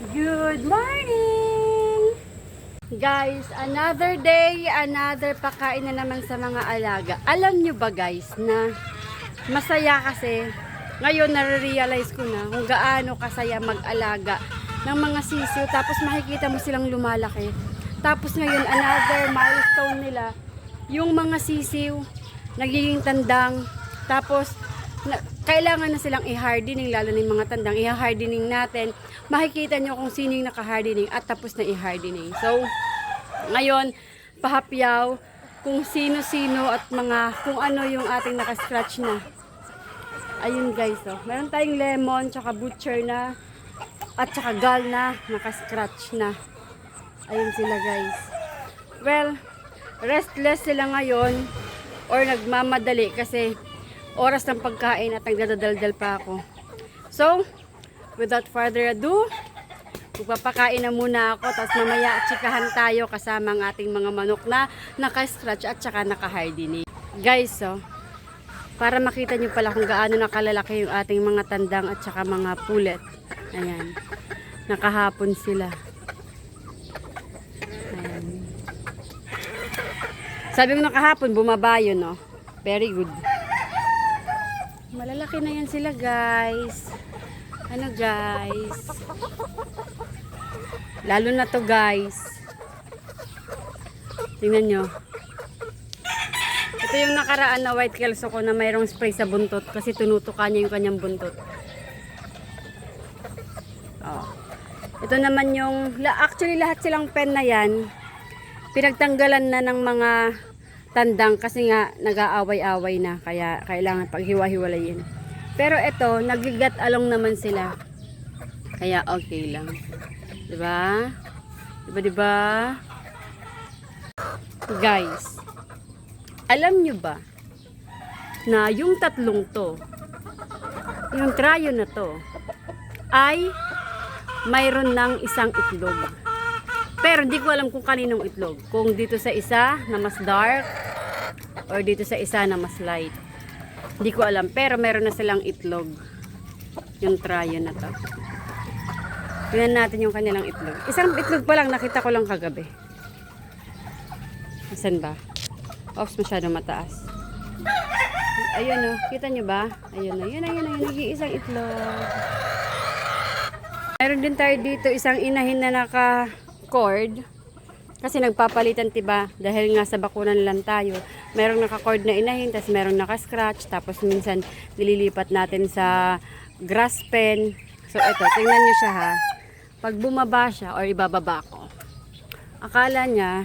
Good morning! Guys, another day, another pakain na naman sa mga alaga. Alam nyo ba guys na masaya kasi ngayon nare-realize ko na kung gaano kasaya mag-alaga ng mga sisiw. Tapos makikita mo silang lumalaki. Tapos ngayon another milestone nila, yung mga sisiw nagiging tandang. Tapos kailangan na silang i-hardening, lalo na yung mga tandang, i-hardening natin. Makikita nyo kung sino yung naka-hardening at tapos na i-hardening. So, ngayon, pahapyaw kung sino-sino at kung ano yung ating naka-scratch na. Ayun guys, oh. Meron tayong lemon, tsaka butcher na, at tsaka gal na, naka-scratch na. Ayun sila guys. Well, restless sila ngayon or nagmamadali kasi oras ng pagkain at nagdadaldal pa ako. So, without further ado, magpapakain na muna ako. Tapos mamaya tsikahan tayo kasama ang ating mga manok na naka-scratch at saka naka-hardening. Guys, so, para makita nyo pala kung gaano nakalalaki yung ating mga tandang at saka mga pulet. Ayan. Nakahapon sila. Ayan. Sabi ko nakahapon, bumaba yun, no? Very good. Malalaki na yan sila guys. Ano guys? Lalo na to guys. Tingnan nyo. Ito yung nakaraan na white kelso ko na mayroong spray sa buntot kasi tinutukan niya yung kanyang buntot. Oh. Ito naman yung, actually lahat silang pen na yan, pinagtanggalan na ng mga tandang kasi nga nag-aaway-away na kaya kailangan paghiwa-hiwalayin. Pero ito, nagigat along naman sila. Kaya okay lang. 'Di ba? 'Di ba? Guys, alam nyo ba na yung tatlong to, yung trio na to ay mayroon ng isang itlog. Pero hindi ko alam kung kaninong itlog. Kung dito sa isa na mas dark or dito sa isa na mas light. Hindi ko alam. Pero meron na silang itlog. Yung trio na to. Tingnan natin yung kanilang itlog. Isang itlog pa lang nakita ko lang kagabi. Saan ba? Oops, masyado mataas. Ayun o. Kita nyo ba? Ayun o. Yun. Nag-iisang itlog. Meron din tayo dito isang inahin na naka-cord. Kasi nagpapalitan, tiba, dahil nga sa bakunan lang tayo. Merong naka-cord na inahin, tapos merong naka-scratch, tapos minsan nililipat natin sa grass pen. So ito, tingnan nyo siya ha. Pag bumaba siya or ibababa ko, akala niya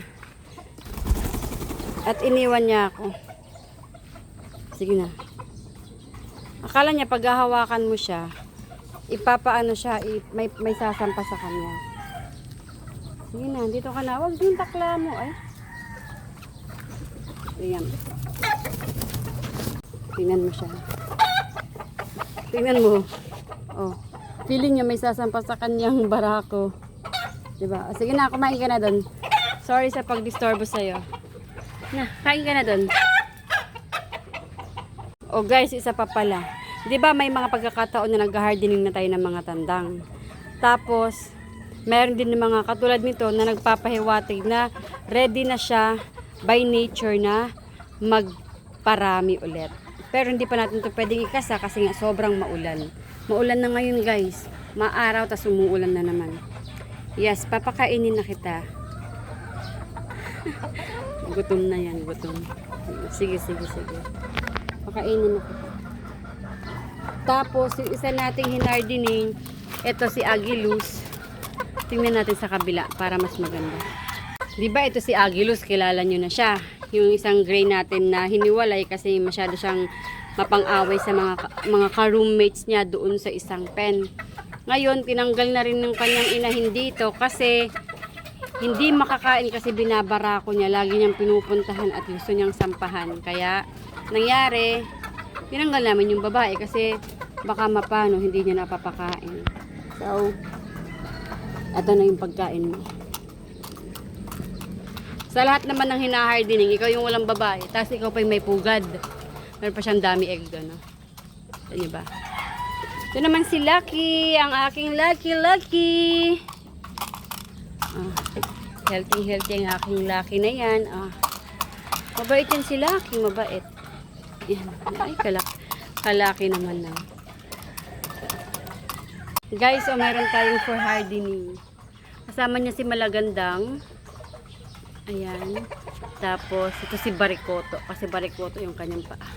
at iniwan niya ako. Sige na. Akala niya pag hahawakan mo siya, ipapaano siya, may sasampa sa kanya. Sige na, dito ka na. Huwag yung takla mo, ay. Ayan. Tingnan mo siya. Tingnan mo. Oh. Feeling niya may sasampa sa kanyang barako. Diba? Sige na, kumain ka na doon. Sorry sa pag-disturbo sa'yo. Na, kain ka na doon. Oh guys, isa pa pala. Diba may mga pagkakataon na nag-hardening na tayo ng mga tandang. Tapos, meron din mga katulad nito na nagpapahiwatig na ready na siya by nature na magparami ulit. Pero hindi pa natin ito pwedeng ikasa kasi nga sobrang maulan. Maulan na ngayon guys. Maaraw tas umuulan na naman. Yes, papakainin na kita. Gutom na yan, gutom. Sige. Pakainin na kita. Tapos yung isa nating hinardening, ito si Agilus. Tingnan natin sa kabila para mas maganda. Diba ito si Agilus, kilala nyo na siya. Yung isang gray natin na hiniwalay kasi masyado siyang mapang-away sa mga ka-roommates niya doon sa isang pen. Ngayon, tinanggal na rin ng kanyang inahin dito kasi hindi makakain kasi binabara ko niya. Lagi niyang pinupuntahan at gusto niyang sampahan. Kaya, nangyari, tinanggal namin yung babae kasi baka mapano, hindi niya napapakain. So, ito na yung pagkain mo. Sa lahat naman ng hinahardening, ikaw yung walang babae. Tapos ikaw pa yung may pugad. Meron pa siyang dami egg doon. No? Ito nyo ba? Ito naman si Lucky. Ang aking Lucky. Healthy ang aking Lucky na yan. Mabait yan si Lucky, mabait. Yan. Ay, kalaki naman na. Guys, meron tayong for hardening. Kasama niya si Malagandang. Ayan. Tapos, ito si Barikoto. Kasi Barikoto yung kanyang paa.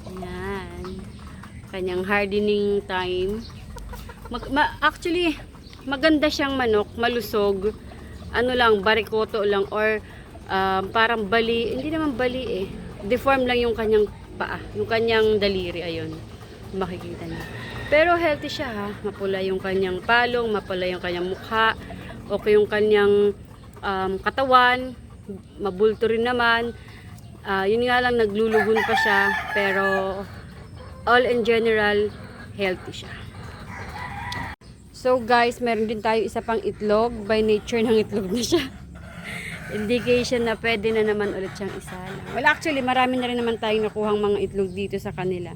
Ayan. Kanyang hardening time. Actually, maganda siyang manok. Malusog. Ano lang, Barikoto lang. Or, parang bali. Hindi naman bali eh. Deform lang yung kanyang paa. Yung kanyang daliri. Ayun. Makikita niyo. Pero healthy siya ha. Mapula yung kanyang palong. Mapula yung kanyang mukha. Okay yung kanyang katawan. Mabulto rin naman. Yun nga lang, naglulugon pa siya. Pero all in general, healthy siya. So guys, meron din tayo isa pang itlog. By nature ng itlog na siya. Indication na pwede na naman ulit siyang isala. Well, actually, marami na rin naman tayong nakuhang mga itlog dito sa kanila.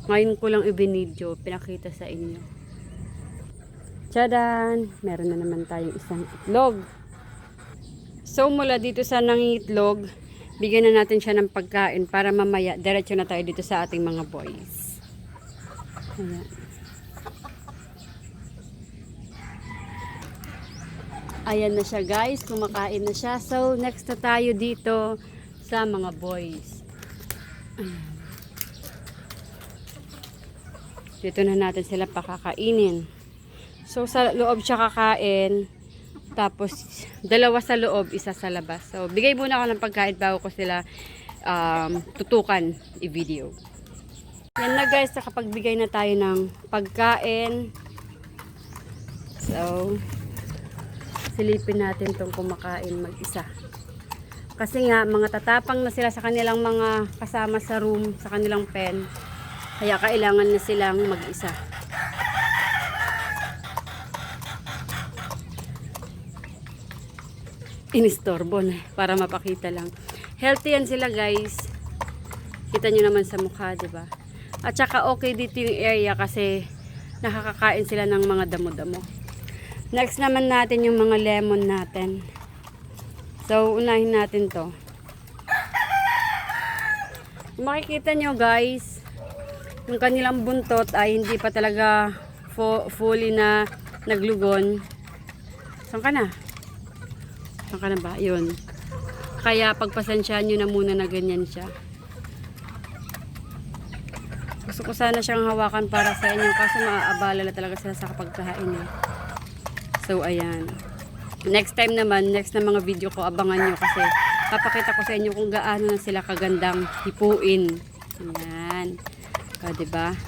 Ngayon ko lang ibinidyo, pinakita sa inyo. Tchadan! Meron na naman tayong isang itlog. So, mula dito sa nangitlog, bigyan na natin siya ng pagkain para mamaya, diretso na tayo dito sa ating mga boys. Ayan. Ayan na siya guys, kumakain na siya. So, next na tayo dito sa mga boys. Ayan. Dito na natin sila pakakainin. So, sa loob siya kakain. Tapos, dalawa sa loob, isa sa labas. So, bigay muna ako ng pagkain bago ko sila tutukan i-video. Yan na guys, nakapagbigay na tayo ng pagkain. So, silipin natin tong kumakain mag-isa. Kasi nga, mga tatapang na sila sa kanilang mga kasama sa room, sa kanilang pen. Kaya kailangan na silang mag-isa. Inistorbo na para mapakita lang. Healthy yan sila guys. Kita nyo naman sa mukha, 'di ba? At saka okay dito yung area kasi nakakakain sila ng mga damo-damo. Next naman natin yung mga lemon natin. So, unahin natin to. Makikita nyo guys, yung kanilang buntot ay hindi pa talaga fully na naglugon. Saan ka na? Saan ka na ba? Yun. Kaya pagpasensyaan nyo na muna na ganyan siya. Gusto ko sana siyang hawakan para sa inyo kasi maaabala na talaga sila sa kapagkain eh. So, ayan. Next time naman, next na mga video ko, abangan nyo kasi papakita ko sa inyo kung gaano na sila kagandang hipuin. Ayan. O, diba?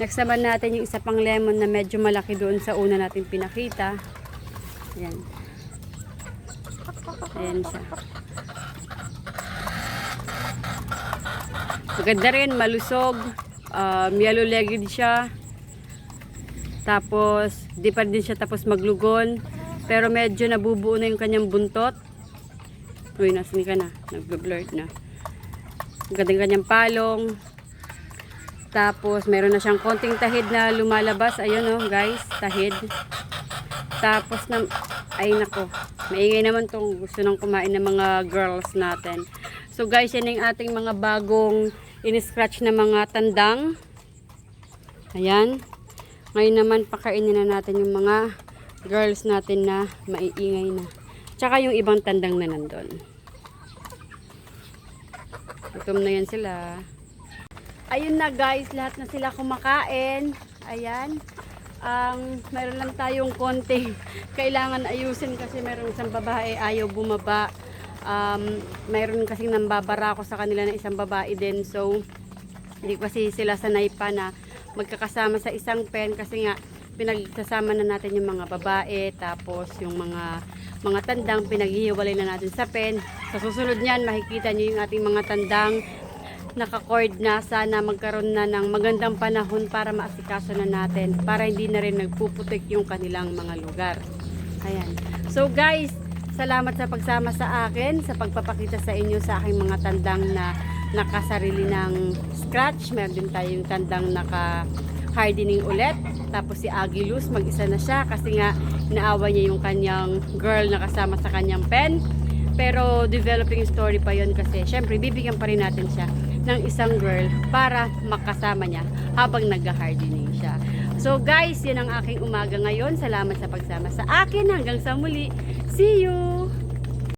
Next naman natin yung isa pang lemon na medyo malaki doon sa una natin pinakita. Ayan. Ayan siya. Maganda rin, malusog. Yellow-legged siya. Tapos, di pa din siya tapos maglugon. Pero medyo nabubuo na yung kanyang buntot. Uy, nasan ka na? Nag-blurred na. Maganda yung kanyang palong. Tapos, meron na siyang konting tahid na lumalabas. Ayun oh, guys, tahid. Tapos, ay nako, maingay naman tong gusto nang kumain ng mga girls natin. So guys, yan yung ating mga bagong in-scratch na mga tandang. Ayan. Ngayon naman, pakainin na natin yung mga girls natin na maiingay na. Tsaka yung ibang tandang na nandun. Gutom na yan sila. Ayun na guys, lahat na sila kumakain. Ayan. Meron lang tayong konting kailangan ayusin kasi meron isang babae ayaw bumaba. Mayroon kasing nambabara ako sa kanila na isang babae din. So, hindi kasi sila sanay pa na magkakasama sa isang pen kasi nga pinagsasama na natin yung mga babae tapos yung mga tandang pinaghihiwalay na natin sa pen. Sa susunod niyan makikita nyo yung ating mga tandang naka-cord na. Sana magkaroon na ng magandang panahon para maasikaso na natin para hindi na rin nagpuputik yung kanilang mga lugar. Ayan. So guys, salamat sa pagsama sa akin, sa pagpapakita sa inyo sa aking mga tandang na nakasarili ng scratch. Meron din tayong tandang naka hardening ulit. Tapos si Agilus, mag-isa na siya kasi nga inaawa niya yung kanyang girl na kasama sa kanyang pen. Pero developing story pa yon kasi syempre bibigyan pa rin natin siya ng isang girl para makasama niya habang nag-hardening siya. So guys, yun ang aking umaga ngayon. Salamat sa pagsama sa akin. Hanggang sa muli. See you!